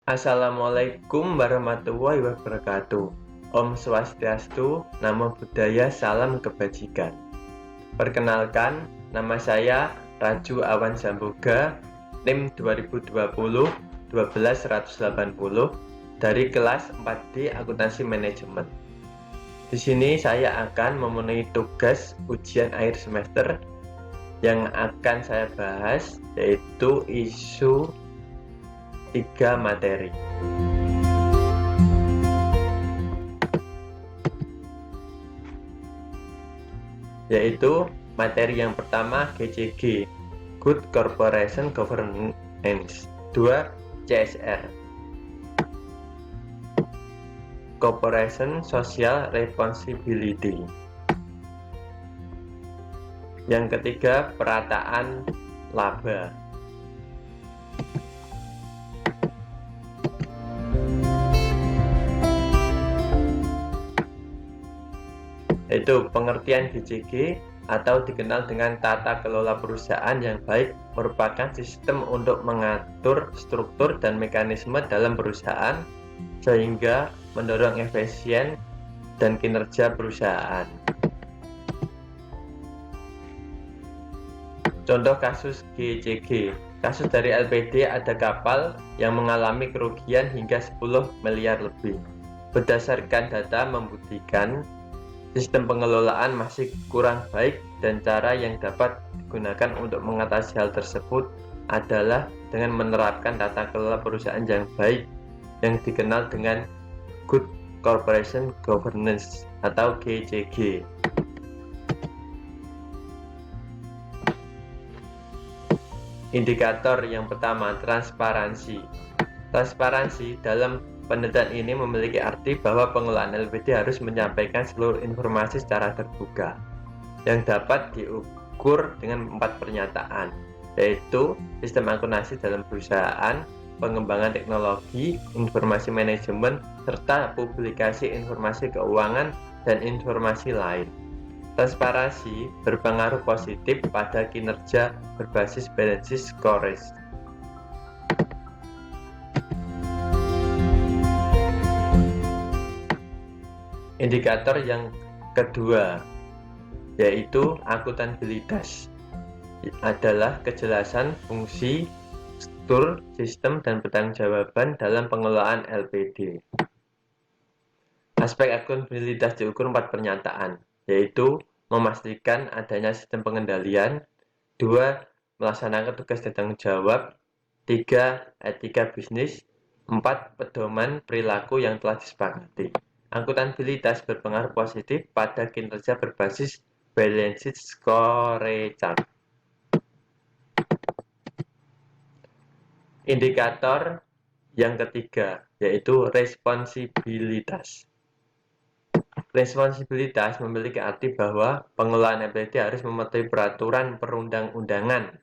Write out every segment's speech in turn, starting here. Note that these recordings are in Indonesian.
Assalamualaikum warahmatullahi wabarakatuh. Om Swastiastu, Namo Buddhaya, Salam Kebajikan. Perkenalkan, nama saya Raju Awan Samboga, NIM 2020-12180 dari kelas 4D Akuntansi Manajemen. Di sini saya akan memenuhi tugas ujian akhir semester yang akan saya bahas, yaitu isu 3 materi. Yaitu materi yang pertama GCG, Good Corporation Governance. 2. CSR, Corporation Social Responsibility. Yang ketiga, perataan laba. Yaitu pengertian GCG atau dikenal dengan tata kelola perusahaan yang baik merupakan sistem untuk mengatur struktur dan mekanisme dalam perusahaan sehingga mendorong efisien dan kinerja perusahaan. Contoh kasus GCG. Kasus dari LPD, ada kapal yang mengalami kerugian hingga 10 miliar lebih. Berdasarkan data membuktikan sistem pengelolaan masih kurang baik dan cara yang dapat digunakan untuk mengatasi hal tersebut adalah dengan menerapkan tata kelola perusahaan yang baik yang dikenal dengan Good Corporation Governance atau GCG. Indikator yang pertama, transparansi. Transparansi dalam penelitian ini memiliki arti bahwa pengelolaan LPD harus menyampaikan seluruh informasi secara terbuka yang dapat diukur dengan 4 pernyataan, yaitu sistem akuntansi dalam perusahaan, pengembangan teknologi, informasi manajemen, serta publikasi informasi keuangan dan informasi lain. Transparansi berpengaruh positif pada kinerja berbasis balance sheet scorecard. Indikator yang kedua, yaitu akuntabilitas, adalah kejelasan fungsi, struktur, sistem, dan pertanggungjawaban dalam pengelolaan LPD. Aspek akuntabilitas diukur 4 pernyataan, yaitu memastikan adanya sistem pengendalian, 2. Melaksanakan tugas dan tanggung jawab, 3. Etika bisnis, 4. Pedoman perilaku yang telah disepakati. Akuntabilitas berpengaruh positif pada kinerja berbasis balance sheet scorecard. Indikator yang ketiga, yaitu responsibilitas. Responsibilitas memiliki arti bahwa pengelolaan LPD harus mematuhi peraturan perundang-undangan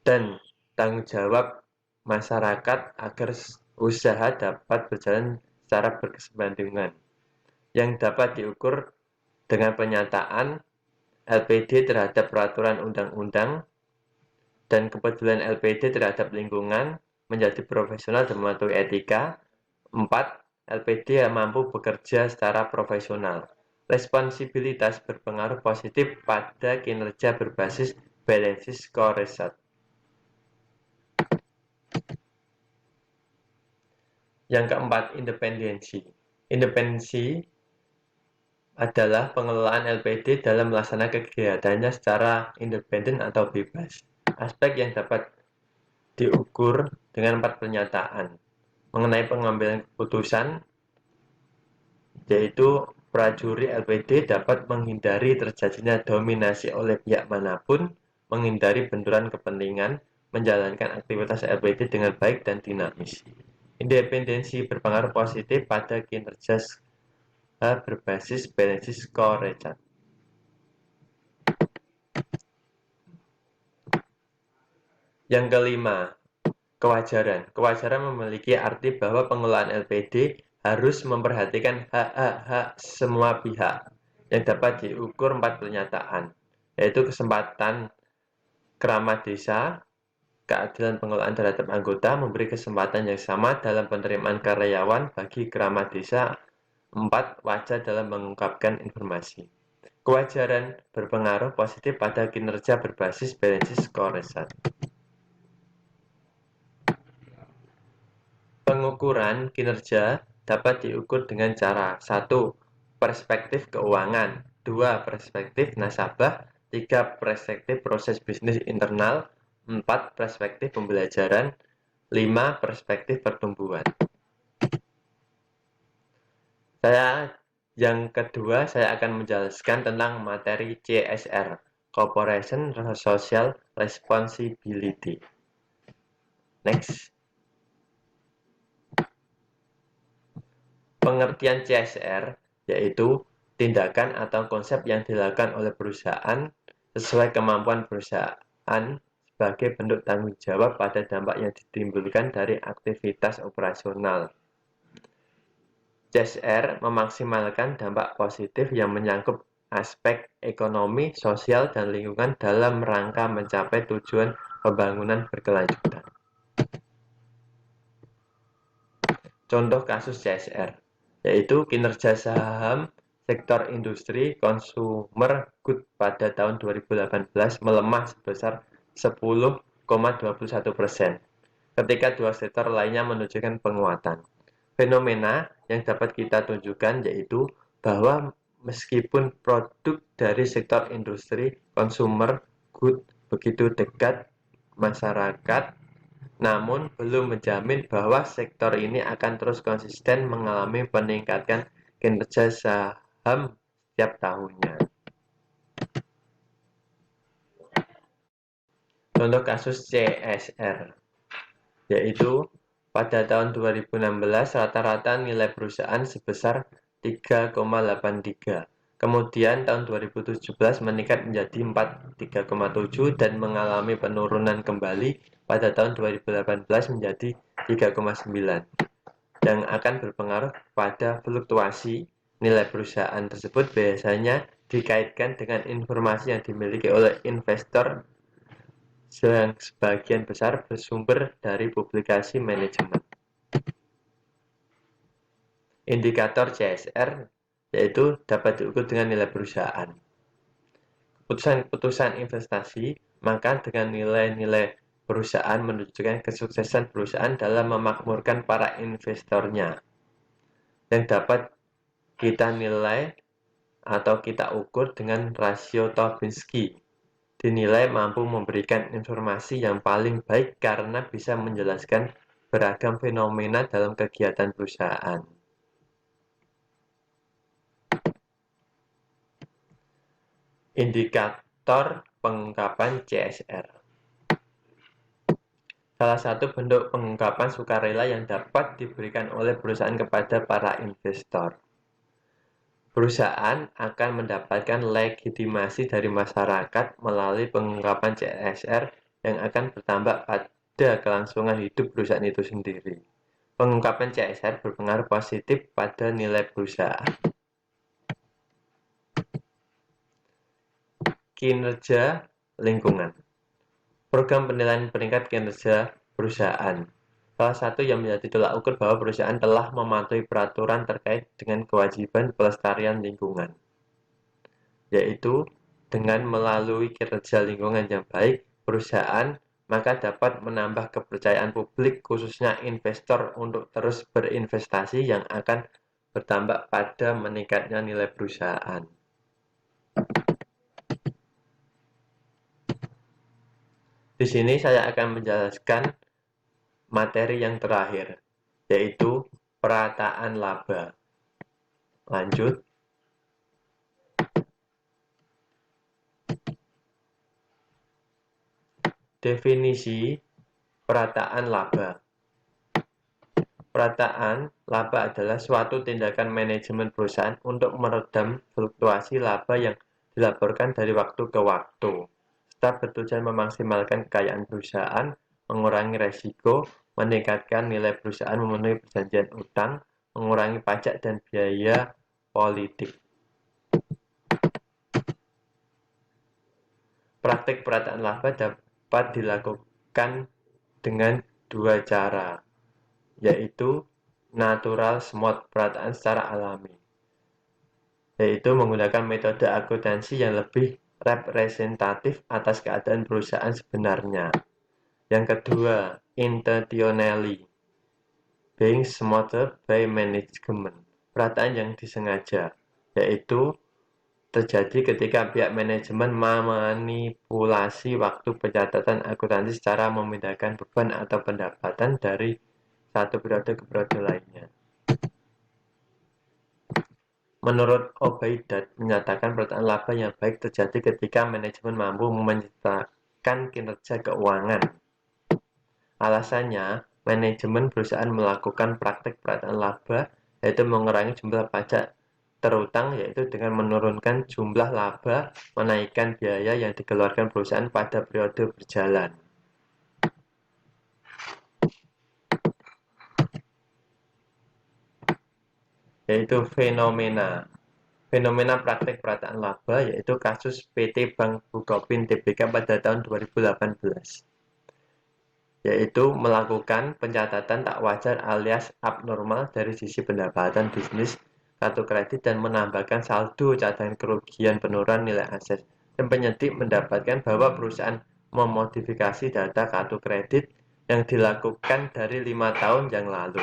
dan tanggung jawab masyarakat agar usaha dapat berjalan secara berkesinambungan, yang dapat diukur dengan pernyataan LPD terhadap peraturan undang-undang dan kepedulian LPD terhadap lingkungan, menjadi profesional dan mematuhi etika. 4. LPD mampu bekerja secara profesional. Responsibilitas berpengaruh positif pada kinerja berbasis balance sheet scorecard. Yang keempat, independensi. Independensi adalah pengelolaan LPD dalam melaksanakan kegiatannya secara independen atau bebas. Aspek yang dapat diukur dengan 4 pernyataan mengenai pengambilan keputusan, yaitu prajurit LPD dapat menghindari terjadinya dominasi oleh pihak manapun, menghindari benturan kepentingan, menjalankan aktivitas LPD dengan baik dan dinamis. Independensi berpengaruh positif pada kinerja berbasis balance sheet scorecard. Yang kelima, kewajaran. Kewajaran memiliki arti bahwa pengelolaan LPD harus memperhatikan hak-hak semua pihak yang dapat diukur 4 pernyataan, yaitu kesempatan keramat desa, keadilan pengelolaan terhadap anggota, memberi kesempatan yang sama dalam penerimaan karyawan bagi keramat desa. 4. Wajar dalam mengungkapkan informasi. Kewajaran berpengaruh positif pada kinerja berbasis balanced scorecard. Pengukuran kinerja dapat diukur dengan cara 1. Perspektif keuangan, 2. Perspektif nasabah, 3. Perspektif proses bisnis internal, 4. Perspektif pembelajaran, 5. Perspektif pertumbuhan. Yang kedua, saya akan menjelaskan tentang materi CSR, Corporation Social Responsibility. Next. Pengertian CSR yaitu tindakan atau konsep yang dilakukan oleh perusahaan sesuai kemampuan perusahaan sebagai bentuk tanggung jawab pada dampak yang ditimbulkan dari aktivitas operasional. CSR memaksimalkan dampak positif yang menyangkut aspek ekonomi, sosial, dan lingkungan dalam rangka mencapai tujuan pembangunan berkelanjutan. Contoh kasus CSR, yaitu kinerja saham sektor industri consumer good pada tahun 2018 melemah sebesar 10,21%, ketika dua sektor lainnya menunjukkan penguatan. Fenomena yang dapat kita tunjukkan yaitu bahwa meskipun produk dari sektor industri consumer good begitu dekat masyarakat, namun belum menjamin bahwa sektor ini akan terus konsisten mengalami peningkatan kinerja saham setiap tahunnya. Contoh kasus CSR yaitu pada tahun 2016 rata-rata nilai perusahaan sebesar 3,83. Kemudian tahun 2017 meningkat menjadi 3,7 dan mengalami penurunan kembali pada tahun 2018 menjadi 3,9 yang akan berpengaruh pada fluktuasi nilai perusahaan tersebut biasanya dikaitkan dengan informasi yang dimiliki oleh investor yang sebagian besar bersumber dari publikasi manajemen. Indikator CSR yaitu dapat diukur dengan nilai perusahaan. Keputusan investasi maka dengan nilai-nilai perusahaan menunjukkan kesuksesan perusahaan dalam memakmurkan para investornya. Yang dapat kita nilai atau kita ukur dengan rasio Tobinski. Dinilai mampu memberikan informasi yang paling baik karena bisa menjelaskan beragam fenomena dalam kegiatan perusahaan. Indikator pengungkapan CSR. Salah satu bentuk pengungkapan sukarela yang dapat diberikan oleh perusahaan kepada para investor. Perusahaan akan mendapatkan legitimasi dari masyarakat melalui pengungkapan CSR yang akan bertambah pada kelangsungan hidup perusahaan itu sendiri. Pengungkapan CSR berpengaruh positif pada nilai perusahaan. Kinerja lingkungan. Program penilaian peringkat kinerja perusahaan. Salah satu yang menjadi tolak ukur bahwa perusahaan telah mematuhi peraturan terkait dengan kewajiban pelestarian lingkungan, yaitu dengan melalui kinerja lingkungan yang baik, perusahaan maka dapat menambah kepercayaan publik khususnya investor untuk terus berinvestasi yang akan bertambah pada meningkatnya nilai perusahaan. Di sini saya akan menjelaskan materi yang terakhir, yaitu perataan laba. Lanjut. Definisi perataan laba. Perataan laba adalah suatu tindakan manajemen perusahaan untuk meredam fluktuasi laba yang dilaporkan dari waktu ke waktu, serta bertujuan memaksimalkan kekayaan perusahaan, mengurangi resiko, meningkatkan nilai perusahaan memenuhi perjanjian utang, mengurangi pajak dan biaya politik. Praktik perataan laba dapat dilakukan dengan dua cara, yaitu natural smooth, perataan secara alami, yaitu menggunakan metode akuntansi yang lebih representatif atas keadaan perusahaan sebenarnya. Yang kedua, intentionally, being smoothed by management, perataan yang disengaja, yaitu terjadi ketika pihak manajemen memanipulasi waktu pencatatan akuntansi secara memindahkan beban atau pendapatan dari satu periode ke periode lainnya. Menurut Obaidat, menyatakan perataan laba yang baik terjadi ketika manajemen mampu menciptakan kinerja keuangan. Alasannya, manajemen perusahaan melakukan praktik perataan laba, yaitu mengurangi jumlah pajak terutang, yaitu dengan menurunkan jumlah laba, menaikkan biaya yang dikeluarkan perusahaan pada periode berjalan. Yaitu fenomena praktik perataan laba, yaitu kasus PT Bank Bukopin Tbk pada tahun 2018, yaitu melakukan pencatatan tak wajar alias abnormal dari sisi pendapatan bisnis kartu kredit dan menambahkan saldo cadangan kerugian penurunan nilai aset, dan penyidik mendapatkan bahwa perusahaan memodifikasi data kartu kredit yang dilakukan dari 5 tahun yang lalu.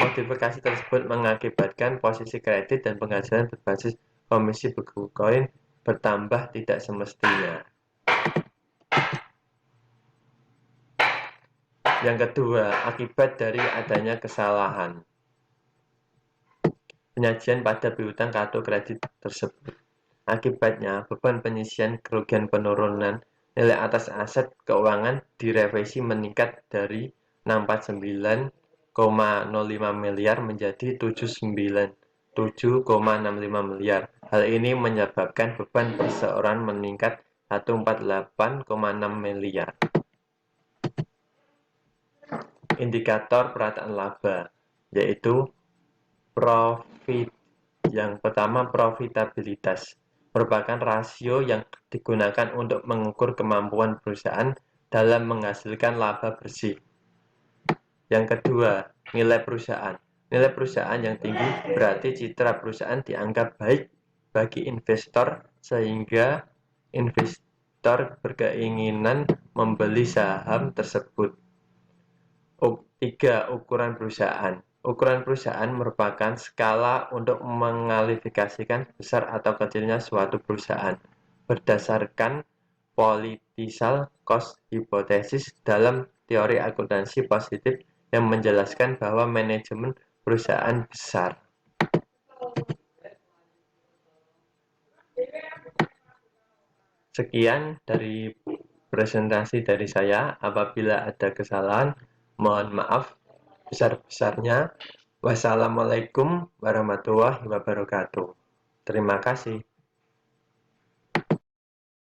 Modifikasi tersebut mengakibatkan posisi kredit dan penghasilan berbasis komisi Bitcoin bertambah tidak semestinya. Yang kedua, akibat dari adanya kesalahan penyajian pada piutang kartu kredit tersebut. Akibatnya, beban penyisian kerugian penurunan nilai atas aset keuangan direvisi meningkat dari 649,05 miliar menjadi 797,65 miliar. Hal ini menyebabkan beban perseorangan meningkat 148,6 miliar. Indikator perataan laba, yaitu profit. Yang pertama, profitabilitas, merupakan rasio yang digunakan untuk mengukur kemampuan perusahaan dalam menghasilkan laba bersih. Yang kedua, nilai perusahaan. Nilai perusahaan yang tinggi berarti citra perusahaan dianggap baik bagi investor sehingga investor berkeinginan membeli saham tersebut. 3. Ukuran perusahaan. Ukuran perusahaan merupakan skala untuk mengklasifikasikan besar atau kecilnya suatu perusahaan berdasarkan political cost hypothesis dalam teori akuntansi positif yang menjelaskan bahwa manajemen perusahaan besar. Sekian dari presentasi dari saya. Apabila ada kesalahan, mohon maaf besar-besarnya. Wassalamualaikum warahmatullahi wabarakatuh. Terima kasih.